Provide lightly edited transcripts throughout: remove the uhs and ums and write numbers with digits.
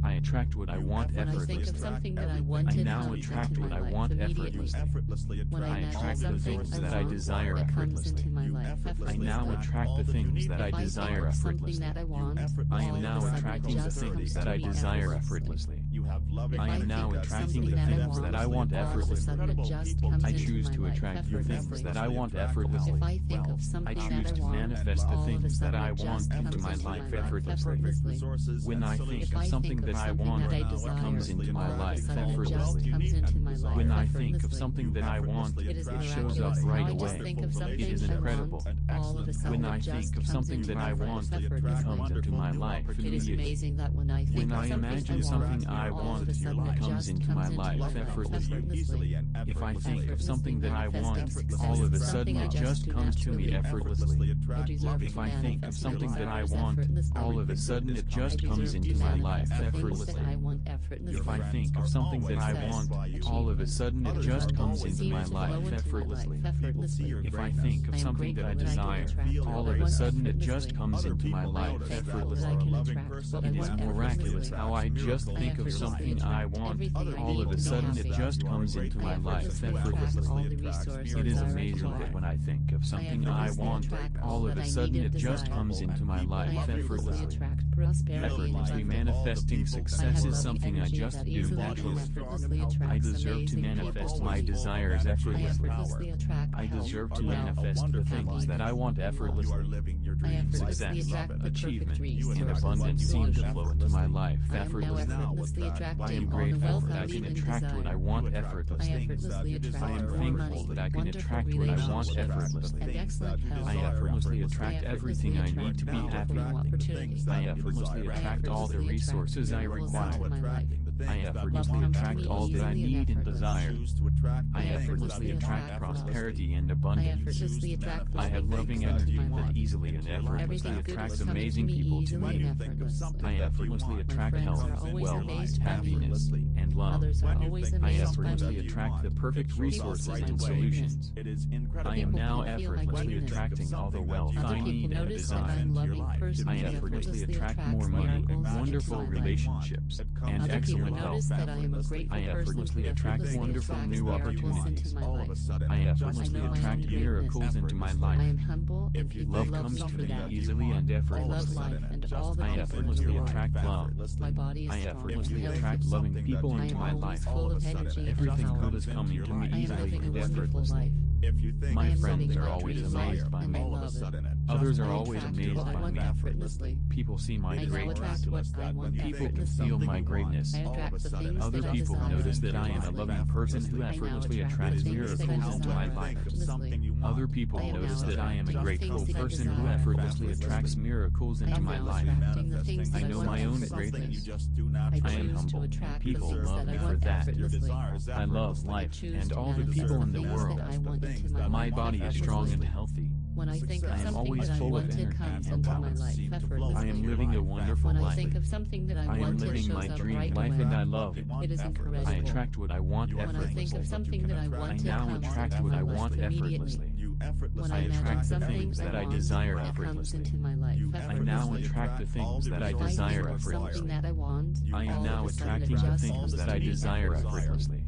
I attract what I want When I think of effortlessly. something that I want, I it now comes attract into what my I life want immediately. effortlessly. When I I imagine attract the something things I that I want, desire it comes effortlessly. into my life I effortlessly. now attract the things that I If I think desire of something effortlessly. that I want, I all am of now a sudden it attracting the just things comes that to I me desire effortlessly. effortlessly. If I I am think now of attracting something the that I things that I want, want all of a effortlessly. sudden it just comes I into choose my to life attract the things effortlessly. that I want If effortlessly. I think of I something that choose I to want, manifest the all of a things that sudden I it just want into comes my into life my life effortlessly. effortlessly. When I think If of I something think of that I something want, that I it desire, comes into my all of a life sudden it just effortlessly. comes into my life When I think of effortlessly. something that I want, It is it shows up miraculous how right I just away. think of something It is I incredible. want, all of a sudden When it I just think of comes something into that my I life want, it effortlessly. comes into my life It is immediately. amazing that when I think When of I something imagine I something want, I all want, of a sudden it it comes just into my comes into life my life effortlessly. effortlessly. If I think of Effortlessly something that I manifesting want, success all of a is sudden something I it just just do comes to me naturally. effortlessly. I deserve If to I think of manifest something my that I desires want, effortlessly. all of a sudden it I just comes deserve into to my life manifest the things effortlessly. that I want effortlessly. If I think of something that I want, all of a sudden it just comes into my life effortlessly. If I think of something that I desire, all of a sudden it just comes into my life effortlessly. It is miraculous how I just think of something I want, all of a sudden it just comes into my life effortlessly. It is amazing that when I think of something I want, all of a sudden it just comes into my life effortlessly. Effortlessly manifesting success is something I just do naturally. I deserve to manifest my desires effortlessly. I deserve to manifest the things that I want effortlessly. Success, achievement, and abundance seem to flow into my life effortlessly. I am grateful that I can attract what I want effortlessly. I am thankful that I can attract what I want effortlessly. I effortlessly attract everything I need to be happy. I effortlessly attract all the resources I require. I effortlessly attract all that I need and desire. I effortlessly attract prosperity and abundance. I have loving energy that easily and effortlessly attracts amazing people to me. I effortlessly attract health, wealth, happiness, and love. I effortlessly attract the perfect resources and solutions. I am now effortlessly attracting all the wealth I need and desire. I effortlessly attract more money, wonderful relationships, and excellent health. I effortlessly attract wonderful new opportunities. I effortlessly attract miracles into my life. Love comes to me easily and effortlessly. I effortlessly attract love. I effortlessly attract loving people into my life. Everything good is coming to me easily and effortlessly. My friends are always amazed by me. Others are always amazed by me. People see my greatness. People can feel my greatness. Other people notice that I am a loving person who effortlessly attracts miracles into my life. Other people notice that I am a grateful person who effortlessly attracts miracles into my life. I know my own greatness. I am humble, and people love me for that. I love life and all the people in the world. My body is strong and healthy. When I think of I am something always that I full of wanted energy comes and into my balance. life effortlessly. I am living a wonderful When I life. think of something that I I am wanted living shows my up dream right life away. and I love it. It is incredible. I attract what I want When I think effortlessly. of something that I I wanted now comes attract into what my I life want immediately. effortlessly. When I I imagine attract the something things that I want, desire it comes effortlessly. into my life I now effortlessly. attract the things that I If I desire think of something effortlessly. that I want, I am all now of a sudden attracting it the just things comes that to I me desire effortlessly. effortlessly.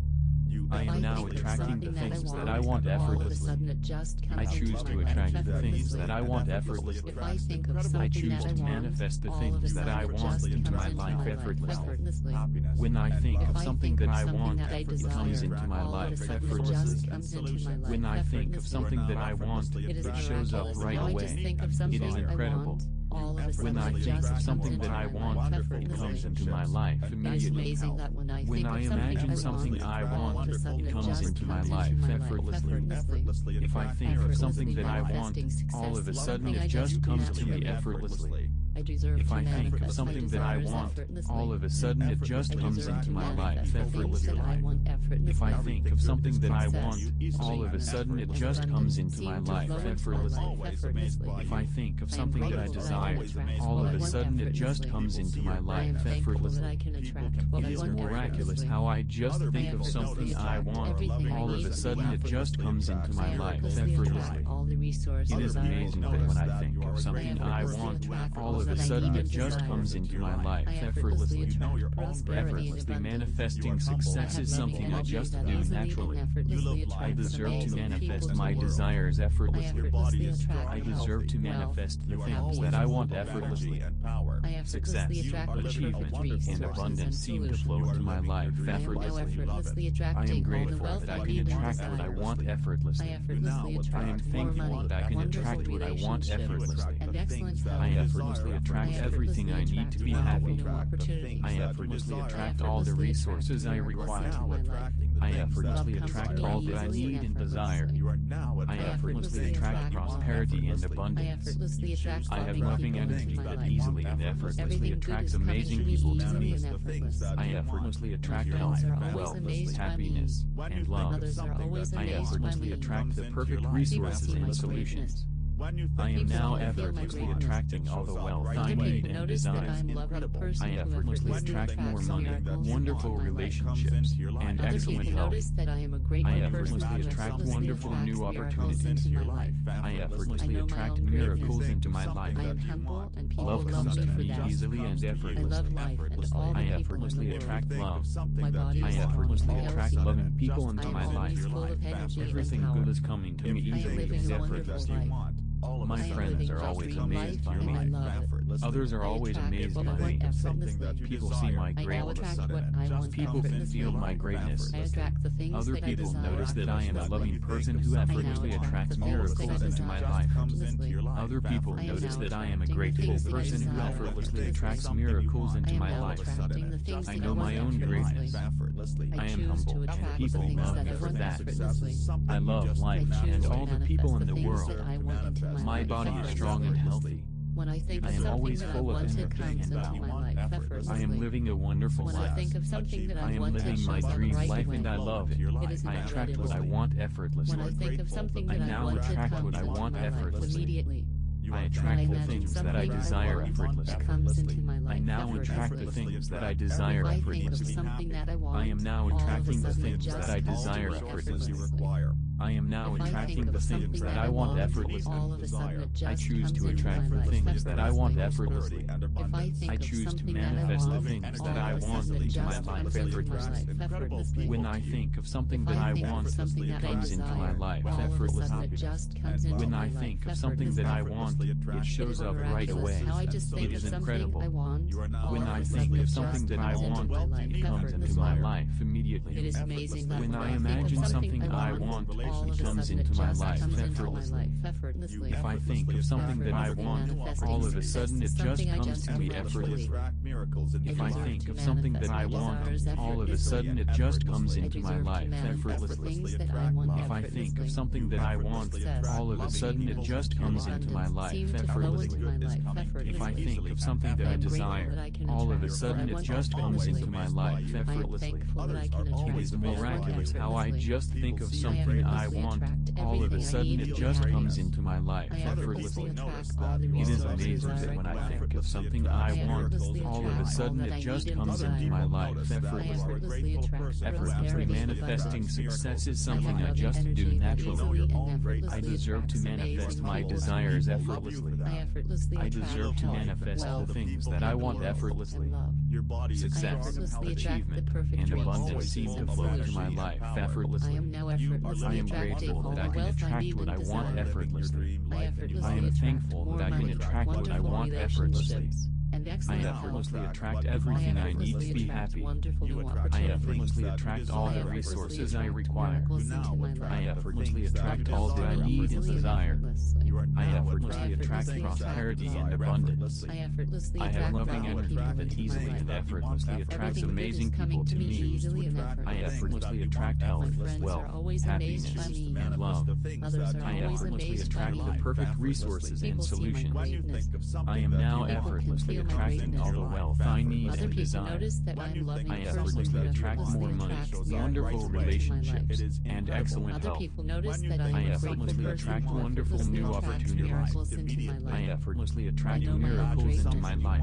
I If am now think of attracting the something that things that I all want of a effortlessly. sudden it just comes I into choose my to life attract the things effortlessly. that I want effortlessly. If I think of I something choose that I to want, manifest the all of a things that sudden I it want just into comes my into life my life effortlessly. effortlessly. When I think If of I something think that of I something want, that I it desire, comes into my all of a life sudden it just effortlessly. comes into my life When I think of effortlessly. something that I want, It is it shows up miraculous right how I away. just think of It something is I incredible. want, all of a sudden When I it think just of comes something into that I my want, life it effortlessly. comes into my life It is immediately. amazing that when I When think I of something imagine I something want, I all want, of a sudden it it comes just into my comes life into my life effortlessly. effortlessly. If I think of something that I want, Manifesting success all of a is sudden something I it just comes to me naturally. effortlessly. I deserve If to I think of manifest my something that I desires want, effortlessly. all of a sudden it just I comes deserve into to my life manifest the things effortlessly. that I want effortlessly. If I think of something that I Success, want, all of a sudden it just comes into my life effortlessly. If I think of something that I desire, all of a sudden it just comes into my life effortlessly. It is miraculous how I just think of something I want, all of a sudden it just comes into my life effortlessly. It is amazing that when I think of something I want, all of of a that I sudden need it and just desire. comes into my life I effortlessly. attract prosperity and Effortlessly abundance. manifesting I success have is loving something I energy just that do easily naturally. and effortlessly I attracts deserve to amazing manifest people my to me. desires I effortlessly. effortlessly attract I health, deserve to wealth, manifest the things happiness, that I want effortlessly. I Success, effortlessly attract the achievement, perfect resources and abundance seem to solutions. flow into my life I am now effortlessly. effortlessly I am attracting all the grateful wealth that I I can need and attract what I desire. want I effortlessly. effortlessly I am attract more thankful money, that I can wonderful attract what I want relationships, effortlessly. and excellent health. I effortlessly attract I everything I effortlessly need to be attract happy. new opportunities. I effortlessly I attract all the effortlessly resources I attract require. miracles into my life. I effortlessly Love comes attract to me all that I easily need and desire. effortlessly. I effortlessly effortlessly attract attract prosperity and I abundance. effortlessly attract I have loving loving people into energy my that life. easily and effortlessly Everything good attracts is coming amazing to me people to easily me. and effortlessly. I effortlessly attract My health, friends are always wealth, amazed by me. happiness, and love. Others are always I amazed by effortlessly me. attract the perfect People resources see my and solutions. I am People now can feel my effortlessly greatness. attracting all the wealth I Other need people and notice that desire. I am a lovely person I who effortlessly effortlessly attract more attracts money, miracles wonderful into my life. relationships, and Other excellent people health. notice that I am a I grateful person effortlessly who attract effortlessly wonderful attracts new miracles opportunities. into my life. I effortlessly I know my attract own miracles greatness. into my life. I am humble and people Love love comes me to for me that. easily and I effortlessly. love life and all the I people in the effortlessly world. attract love. My body I is strong effortlessly and attract healthy. loving people I into am my life. always full of energy and Everything power. good is coming to me I am easily living and a wonderful effortlessly. life. My I am friends living are a always dream amazed life by me. and I love it. Others are I always attract amazed what by I want me. effortlessly. People see my I now greatness. attract what I want People can effortlessly. feel my greatness. I attract the things Other that I people desire notice that I am a loving effortlessly. person who I now effortlessly attract attracts the things that I miracles into my desire life. effortlessly. Other people I am notice now that I am a attracting the grateful things that I person who desire effortlessly effortlessly. attracts miracles I into am my now life. attracting the things I that know I my want own greatness. effortlessly. I I am choose humble, to and attract the people things love that me I for want that. effortlessly. I love life I choose and to all the people in manifest the the things world. that I want into my My life body is strong and effortlessly. healthy. When I think I of am something always that I full of want, it energy comes and into power. my life effortlessly. I am living a wonderful When I life. think of something that I I am want, it living my shows up dream right life away. and I love it. It is I not attract what I readily. want effortlessly. When I think of something I that I now want, it attract comes what I into want my life effortlessly. immediately. I When I attract the imagine things that I something desire want, effortlessly. it comes into my I life now attract the effortlessly. things that I desire If I think of effortlessly. something that I want, I am now all of a attracting the sudden it things just that I comes to desire me effortlessly. effortlessly. I am now If I attracting think the of things something that that I I want want, effortlessly. all of a sudden it I just choose comes to into my attract the life things that I want effortlessly. effortlessly. If I think I of choose to something that I manifest the want, things all that I of a want sudden it into my just life comes into my effortlessly. life effortlessly. When I think of something If that I I think of want, something it that I comes into my desire, life all of a sudden effortlessly. it just comes into When my I life think of something that I want, effortlessly. it It shows is up right miraculous away. how I just It think is of something incredible. I want, all When of I a think sudden of it something just that I comes into want, my life it comes into effortlessly. my life immediately. It is amazing that When when I I think of imagine something something I I want, want, all it of a comes sudden it into my just life comes into my effortlessly. life effortlessly. If I think of something that I want, all of a sudden it just comes to me effortlessly. If I think of something that I want, all of a sudden it just comes into my life effortlessly. If I think of something that I want, all of a sudden it just comes into my life effortlessly. If I think of something that I desire, all of a sudden it just comes into my life effortlessly. It is miraculous how I just think of something I want, all of a sudden it just comes into my life effortlessly. It is amazing that when I think of something I want, all of a sudden it just comes into my life effortlessly. Effortlessly manifesting success is something I just do naturally. I deserve to manifest my desires effortlessly. I deserve to manifest the things that I want effortlessly. Success, achievement, and abundance seem to flow into my life effortlessly. I am grateful that I can attract what I want effortlessly. I am thankful that I can attract what I want effortlessly. I effortlessly attract everything I need to be happy. I effortlessly attract all the resources I require. I effortlessly attract all that I need and desire. I effortlessly attract prosperity and abundance. I have loving energy that easily and effortlessly attracts amazing people to me. I effortlessly attract health, wealth, happiness, and love. I effortlessly attract the perfect resources and solutions. I am now effortlessly attracting all the wealth I need and desire. I effortlessly attract more money, wonderful relationships, and excellent health. I effortlessly attract wonderful new opportunities. I effortlessly attract miracles into my life.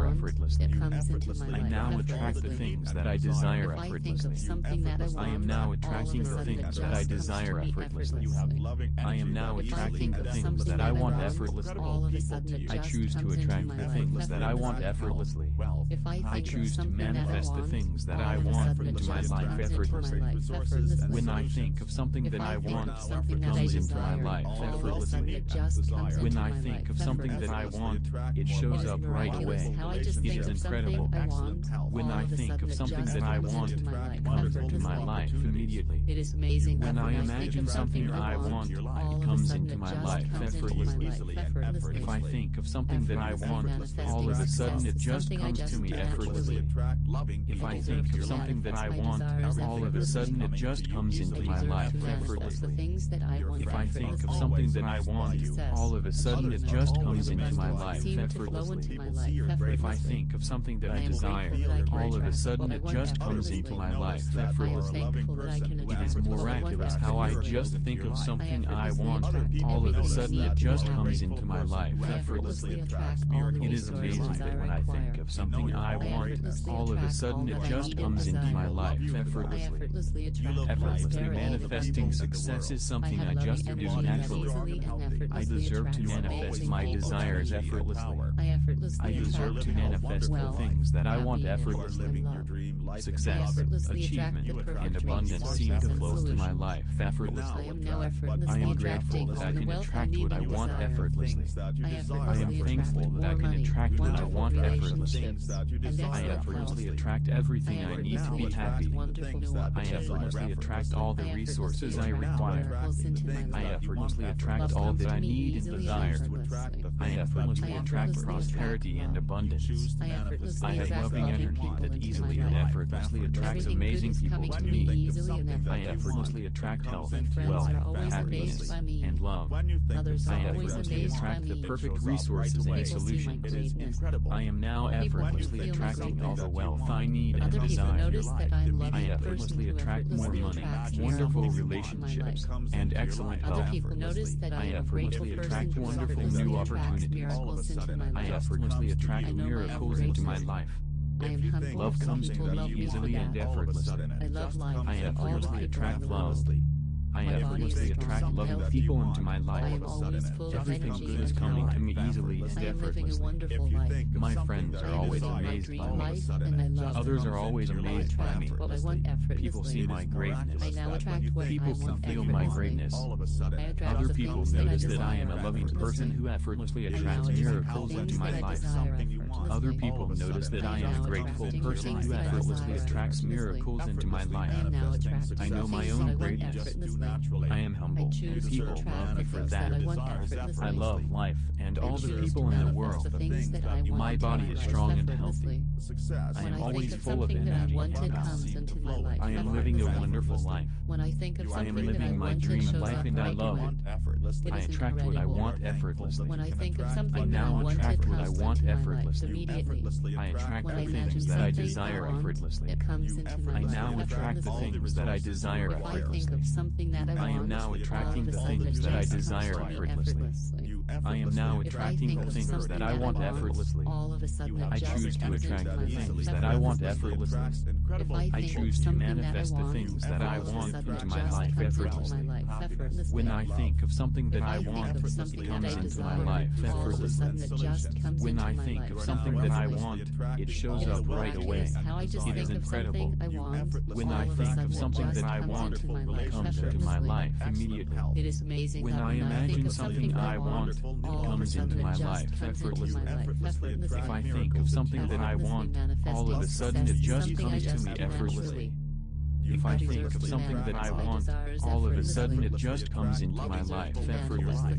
desire want, effortlessly. it comes into my I life now attract the effortlessly. things that I desire If I think effortlessly. of something that I want, I am now all of attracting a the sudden it things just that I comes to desire me effortlessly. effortlessly. I am now If I attracting think the of things something that I that I want want, effortlessly. all of a sudden it I just choose to comes into attract my the life things that I want effortlessly. effortlessly. If I I think of choose to something that I manifest the want, things that all I of a want sudden it into my just life comes into my effortlessly. life effortlessly. When I think of something that I want something that I comes into my desire, life all of a sudden effortlessly. it just comes When into I my think life of something that I effortlessly. want, it shows up right Miraculous away. how I just It think is of something incredible. I want, When all I of a think sudden of it something just that I comes want, into my it life comes into my effortlessly. life immediately. It is amazing When how I when I think imagine of something I want, all it of a comes sudden into it my just life comes into my effortlessly. life effortlessly. If I think of something that I want, Effortlessly all of a sudden it just something I comes to just me naturally. effortlessly. If I think of something that I want, all of a sudden it just comes into my life effortlessly. Things that I want If I think of effortlessly. something that I want, all of a sudden it just comes into my life Seem to flow effortlessly. into my life If I effortlessly. think of something that I I am desire, grateful that I can all of a attract sudden what I it want just comes effortlessly. into my life I am effortlessly. thankful that I can It attract is what I want miraculous how I effortlessly. just think of something I effortlessly want, attract all of a everything sudden that it needs to just happen. comes into my life I effortlessly. effortlessly attract all the It is resources amazing I that when I require. think of something I want, effortlessly all of a attract sudden all it that I just need and comes into my desire. life I effortlessly. effortlessly attract Effortlessly prosperity. manifesting success is something I just do naturally. I deserve to manifest my desires effortlessly. I effortlessly I deserve attract to manifest the wealth, things that I want happiness, effortlessly. and love. Success, effortlessly attract achievement, the perfect and abundance seem to resources and flow to my solutions. life I effortlessly. am now effortlessly I am attracting grateful that I all the can wealth I attract need what I and want desire. effortlessly. I I am effortlessly thankful attract that I more can money, attract what I wonderful want effortlessly. relationships, and I excellent effortlessly health. attract everything I need to be effortlessly happy. attract wonderful new I opportunities. effortlessly attract all the I resources I effortlessly attract require. miracles into my I life. effortlessly attract Love all comes that to I me need and easily and desire. effortlessly. I effortlessly I attract effortlessly prosperity attract and love. abundance. I effortlessly I have attract loving loving energy people that into easily my and life. effortlessly attracts Everything good amazing is people coming to to me me. easily and I effortlessly. effortlessly attract health, My friends wealth, are always happiness, amazed by me. and love. Others I are always effortlessly amazed by attract the me. perfect resources and People see my solutions. greatness. I am now People effortlessly feel my attracting all greatness. the wealth I need and Other people desire. notice that I am loving I person effortlessly who attract more effortlessly money, attracts wonderful miracles into my life. relationships, and excellent Other health. people notice that I I am a grateful effortlessly person attract who wonderful effortlessly new attracts opportunities. miracles into my I life. effortlessly attract I know my miracles into my effortlessness. life. I am humble Love so comes to people love me me for easily and that. effortlessly. I love life I and all the effortlessly people in attract the love. world. I My body is effortlessly strong attract and loving healthy. people into my I am life. always full of Everything energy good is and coming power. to me easily and I am living a effortlessly. wonderful life. My friends I are am always living my amazed dream by me. life, and I love Others it. are always I amazed by attract me. what I want effortlessly. People see my greatness. I now attract what People I can want feel my effortlessly. greatness. I attract Other the people things that notice that I am a desire loving person effortlessly. who effortlessly I now attracts attract miracles things into my that I life. desire effortlessly. Other people notice that I am a grateful person who effortlessly attracts miracles into my life. I am now attracting I know my things own that I want greatness. effortlessly. I am humble, I and choose to people love attract me the for things that I that. want effortlessly. I love life and I all the choose people to in the manifest world. the things that I want My into body my is life strong and effortlessly. healthy. I When am I always think of full of something that I energy and wanted power. comes into my life I am living a effortlessly. wonderful life. When I think of I am something that I living my wanted dream shows life up and I right love away. it. It I is attract what I incredible. want effortlessly. When I think of I something that I now wanted attract what I comes want into my life effortlessly. immediately. I attract When I the imagine things that I something desire I want, effortlessly. it comes into my I life now attract the effortlessly. things that I desire If I think effortlessly. of something that I I am want, now all attracting of a the sudden things it that I just desire comes to me effortlessly. I am now If I attracting think the of things something that I that want I effortlessly. all of a sudden it I just choose to comes attract into the my life things that I want effortlessly. effortlessly. If I I think choose of to something that I manifest the want, things that I all of a want sudden into it my just life comes into effortlessly. my life effortlessly. When I think of something that If I I think want, of it something that comes I into my desire, life all of a sudden effortlessly. it just comes When into I my think life of something that I effortlessly. want, it shows It is up right away. miraculous how I just It think is of incredible. something I want, When all I of a think sudden of it something just that I comes want, into my life it comes into my effortlessly. life immediately. It is amazing When that I when I think imagine of something I want, it all of a comes into sudden my it just life comes into effortlessly. my life effortlessly. If I think of something that I want, all of a sudden it just comes to me effortlessly. If I think of something that I want, all of a sudden it just comes into my life effortlessly.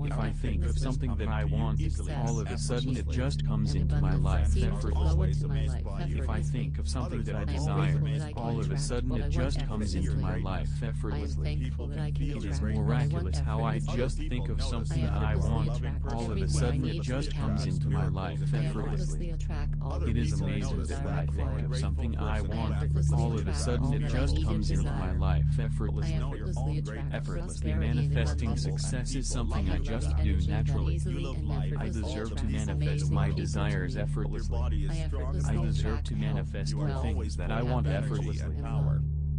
If I think of something that I want, all of a sudden it just comes into my life effortlessly. If I think of something that I desire, all of a sudden it just comes into my life effortlessly. It is miraculous how I just think of something I want, all of a sudden it just comes into my life effortlessly. It is amazing that when I think of something I want, all of a sudden it just comes into my life effortlessly. Effortlessly manifesting success is something I just do naturally. I deserve to manifest my desires effortlessly. I deserve to manifest the things that I want effortlessly.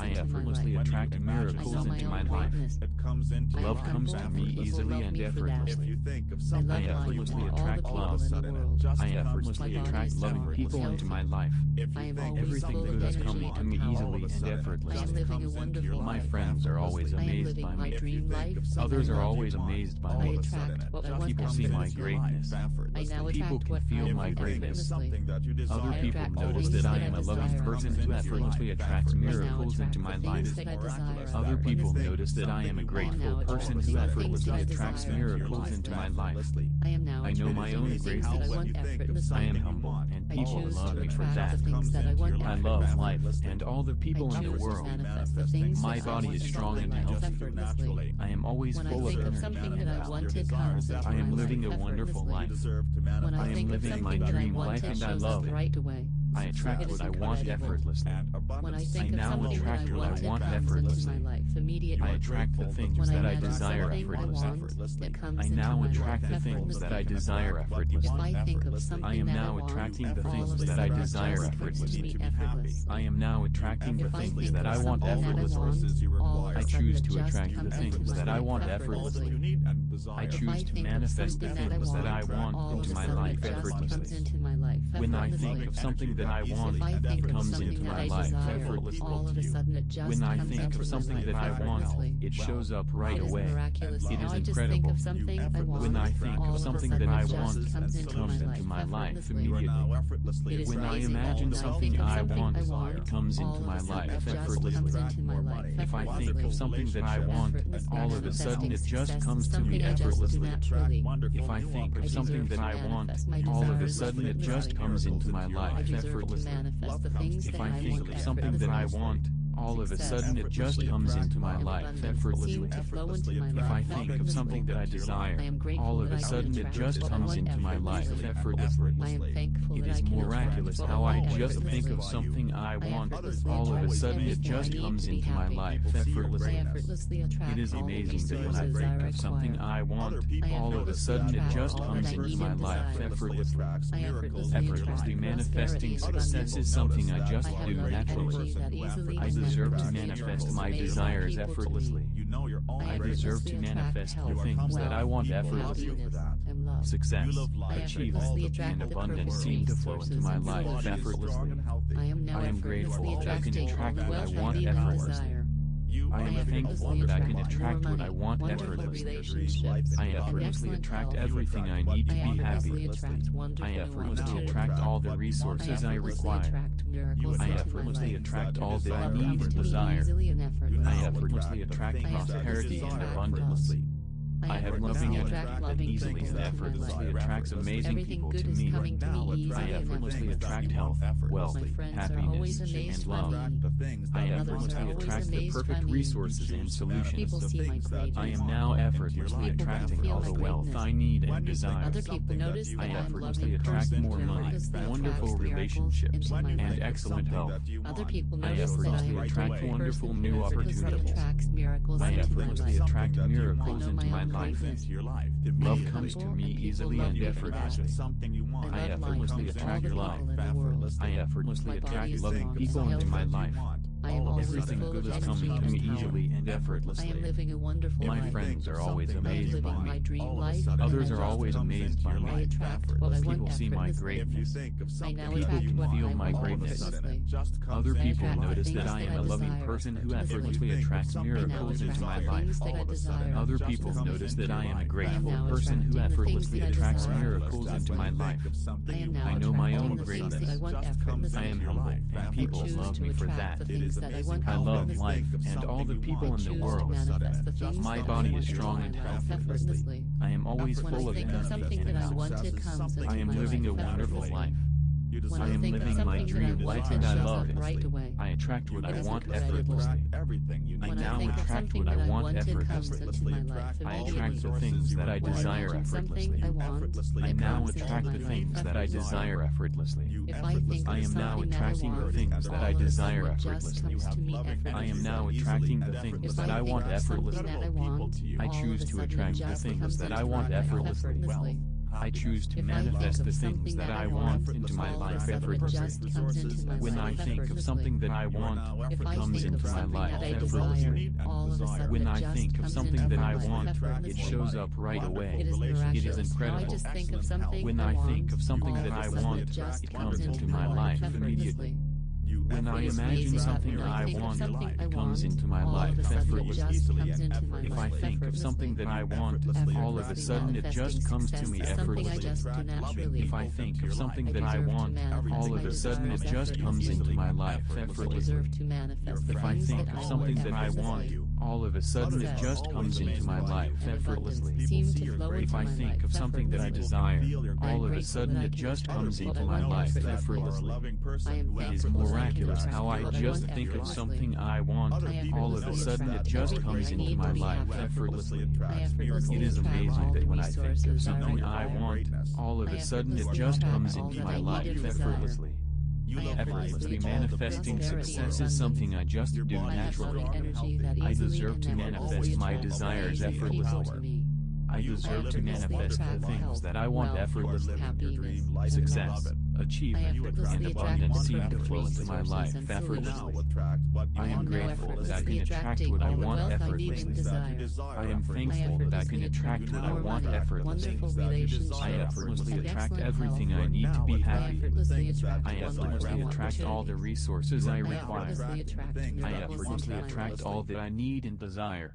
I into my effortlessly life. attract I miracles know my into my own life. greatness. Love I am comes to humble, me and people easily love and me for that. effortlessly. I I love life effortlessly for all the attract people love. in the world. I effortlessly My body attract is loving strong people and into my healthy. life. I am always Everything full of good is energy coming to and me power. easily and I am effortlessly. living a wonderful My life. friends are always I am amazed living by my me. dream life. Others and are I love always it. amazed by I me. attract what I want People see my effortlessly. greatness. I now People attract can what I feel want my greatness. effortlessly. Other I people attract notice things that I that am I a loving desire person who effortlessly. effortlessly attracts I now miracles attract into the my things life. that I desire Other people effortlessly. notice that I am a grateful person who effortlessly attracts miracles into my life. I know my own greatness. I am humble, and people love me for that. I love life and all the people in the world. My body is strong and healthy. I am always full of energy. I am living a wonderful life. I am living my dream life and I love it. I attract what I want effortlessly. I now attract what I want effortlessly. I attract the things that I desire effortlessly. I now attract the things that I desire effortlessly. I am now attracting the things that I desire effortlessly. I am now attracting the things that I want effortlessly. I choose to attract the things that I want effortlessly. I choose to manifest the things that I want into my life effortlessly. When I think of something that I want, it comes into my life effortlessly. When I think of something that I want, it shows up right away. It is incredible. When I think of something that I want, it comes into my life immediately. When I imagine something I want, it comes into my life effortlessly. If I think of something that I want, all of a sudden it just comes to me effortlessly. If I think of something that I want, all of a sudden it just comes into my life effortlessly. If I think of something that I want, all of a sudden it just comes into my life effortlessly. If I think of something that I desire, all of a sudden it just comes into my life effortlessly. It is miraculous how I just think of something I want, all of a sudden it just comes into my life effortlessly. It is amazing that when I think of something I want, all of a sudden it just comes into my life effortlessly. Effortlessly manifesting success is something I just do naturally. I deserve to manifest my desires effortlessly. I deserve to manifest the things that I want effortlessly. Success, achievement, and abundance seem to flow into my life effortlessly. I am grateful that I can attract what I want effortlessly. I am thankful that I can attract what I want effortlessly. I effortlessly attract everything I need to be happy. I effortlessly attract all the resources I require. I effortlessly attract all that I need and desire. I effortlessly attract prosperity and abundance. I have loving energy that easily and effortlessly attracts amazing people to me. I effortlessly attract health, wealth, happiness, and love. I effortlessly attract the perfect resources and solutions. I am now effortlessly attracting all the wealth I need and desire. I effortlessly attract more money, wonderful relationships, and excellent health. I effortlessly attract wonderful new opportunities. I effortlessly attract miracles into my life. Love comes to me easily and effortlessly. I effortlessly attract love. I effortlessly attract loving people into my life. Everything good is coming to me easily and effortlessly. My friends are always amazed by me. Others are always amazed by me. People see my greatness. People can feel my greatness. Other people notice that I am a loving person who effortlessly attracts miracles into my life. Other people notice that I am a grateful person who effortlessly attracts miracles into my life. I know my own greatness. I am humble, and people love me for that. I love life and all the people in the world. My body is strong and healthy. I am always full of energy and health. I am living a wonderful life. I am living my dream life and I love it. I attract what I want effortlessly. I now attract what I want effortlessly. I attract the things that I desire effortlessly. I now attract the things that I desire effortlessly. I am now attracting the things that I desire effortlessly. I am now attracting the things that I want effortlessly. I choose to attract the things that I want effortlessly. I choose to manifest the things that I want into my life effortlessly. When I think of something that I want, it comes into my life effortlessly. When I think of something that I want, it shows up right away. It is incredible. When I think of something that I want, it comes into my life immediately. When I imagine something I want, it comes into my life effortlessly. If I think of something that I want, all of a sudden it just comes to me effortlessly. If I think of something that I want, all of a sudden it just comes into my life effortlessly. If I think of something that I want, all of a sudden it just comes into my life effortlessly. If I think of something that I desire, all of a sudden it just comes into my life effortlessly. It is miraculous how I just think of something I want, all of a sudden it just comes into my life effortlessly. It is amazing that when I think of something I want, all of a sudden it just comes into my life effortlessly. Effortlessly manifesting success is something I just do naturally. I deserve to manifest my desires effortlessly. I deserve to manifest the things that I want effortlessly. Success, achievement, and abundance seem to flow into my life effortlessly. I am grateful that I can attract what I want effortlessly. I am thankful that I can attract what I want effortlessly. I effortlessly attract everything I need to be happy. I effortlessly attract all the resources I require. I effortlessly attract all that I need and desire.